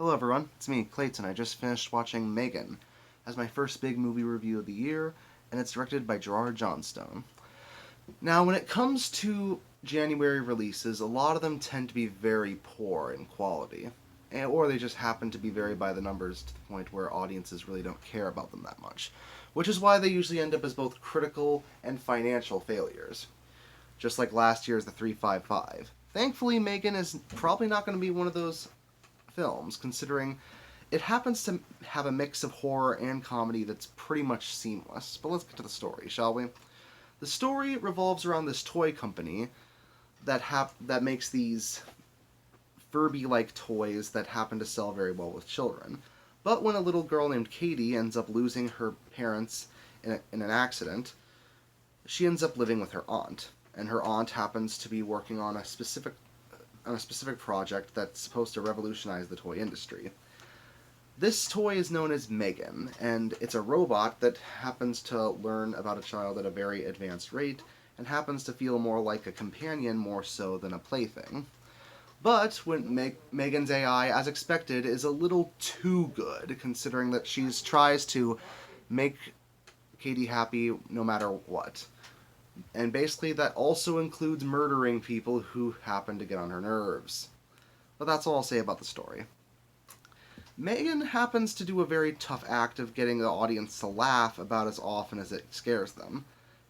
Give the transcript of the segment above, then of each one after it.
Hello everyone, it's me, Clayton. I just finished watching Megan as my first big movie review of the year, and it's directed by Gerard Johnstone. Now, when it comes to January releases, a lot of them tend to be very poor in quality, or they just happen to be very by the numbers to the point where audiences really don't care about them that much, which is why they usually end up as both critical and financial failures, just like last year's The 355. Thankfully, Megan is probably not going to be one of those films, considering it happens to have a mix of horror and comedy that's pretty much seamless. But let's get to the story, shall we? The story revolves around this toy company that makes these Furby-like toys that happen to sell very well with children. But when a little girl named Katie ends up losing her parents in an accident, she ends up living with her aunt, and her aunt happens to be working on a specific project that's supposed to revolutionize the toy industry. This toy is known as Megan, and it's a robot that happens to learn about a child at a very advanced rate and happens to feel more like a companion more so than a plaything. But when Megan's AI, as expected, is a little too good, considering that she tries to make Katie happy no matter what. And basically, that also includes murdering people who happen to get on her nerves. But that's all I'll say about the story. Megan happens to do a very tough act of getting the audience to laugh about as often as it scares them.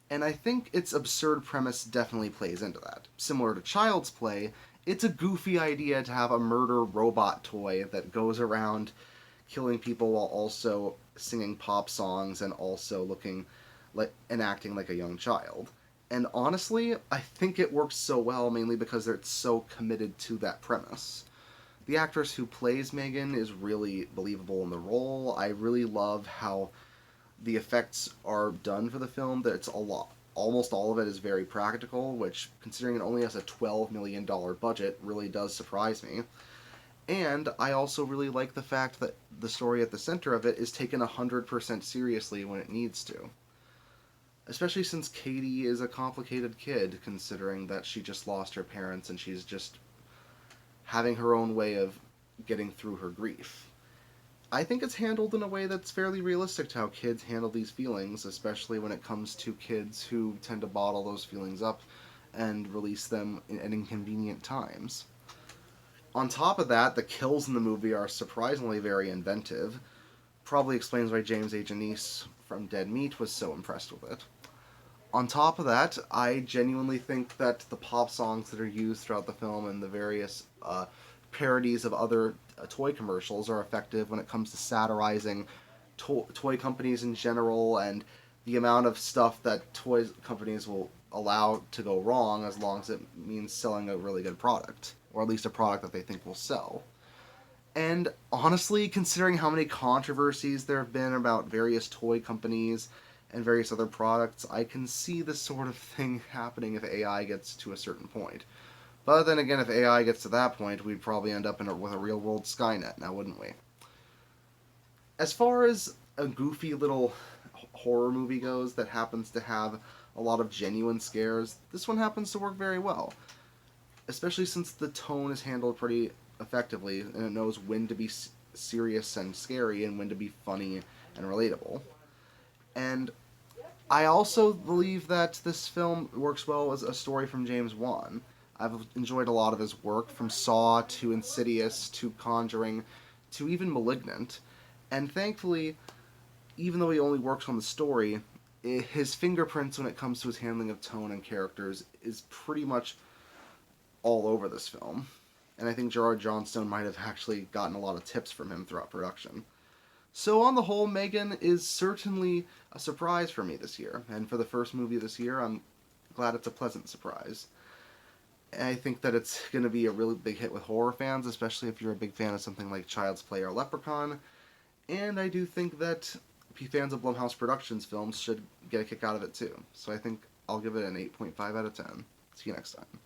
And I think its absurd premise definitely plays into that. Similar to Child's Play, it's a goofy idea to have a murder robot toy that goes around killing people while also singing pop songs and also looking like and acting like a young child. And honestly, I think it works so well mainly because it's so committed to that premise. The actress who plays Megan is really believable in the role. I really love how the effects are done for the film. That it's a lot. Almost all of it is very practical, which, considering it only has a $12 million budget, really does surprise me. And I also really like the fact that the story at the center of it is taken 100% seriously when it needs to. Especially since Katie is a complicated kid, considering that she just lost her parents and she's just having her own way of getting through her grief. I think it's handled in a way that's fairly realistic to how kids handle these feelings, especially when it comes to kids who tend to bottle those feelings up and release them at inconvenient times. On top of that, the kills in the movie are surprisingly very inventive. Probably explains why James A. Janisse from Dead Meat was so impressed with it. On top of that, I genuinely think that the pop songs that are used throughout the film and the various parodies of other toy commercials are effective when it comes to satirizing toy companies in general and the amount of stuff that toy companies will allow to go wrong as long as it means selling a really good product, or at least a product that they think will sell. And honestly, considering how many controversies there have been about various toy companies and various other products, I can see this sort of thing happening if AI gets to a certain point. But then again, if AI gets to that point, we'd probably end up with a real world Skynet now, wouldn't we? As far as a goofy little horror movie goes that happens to have a lot of genuine scares, this one happens to work very well. Especially since the tone is handled pretty effectively and it knows when to be serious and scary and when to be funny and relatable. And I also believe that this film works well as a story from James Wan. I've enjoyed a lot of his work, from Saw to Insidious to Conjuring to even Malignant. And thankfully, even though he only works on the story, his fingerprints when it comes to his handling of tone and characters is pretty much all over this film. And I think Gerard Johnstone might have actually gotten a lot of tips from him throughout production. So on the whole, Megan is certainly a surprise for me this year. And for the first movie this year, I'm glad it's a pleasant surprise. And I think that it's going to be a really big hit with horror fans, especially if you're a big fan of something like Child's Play or Leprechaun. And I do think that fans of Blumhouse Productions films should get a kick out of it too. So I think I'll give it an 8.5 out of 10. See you next time.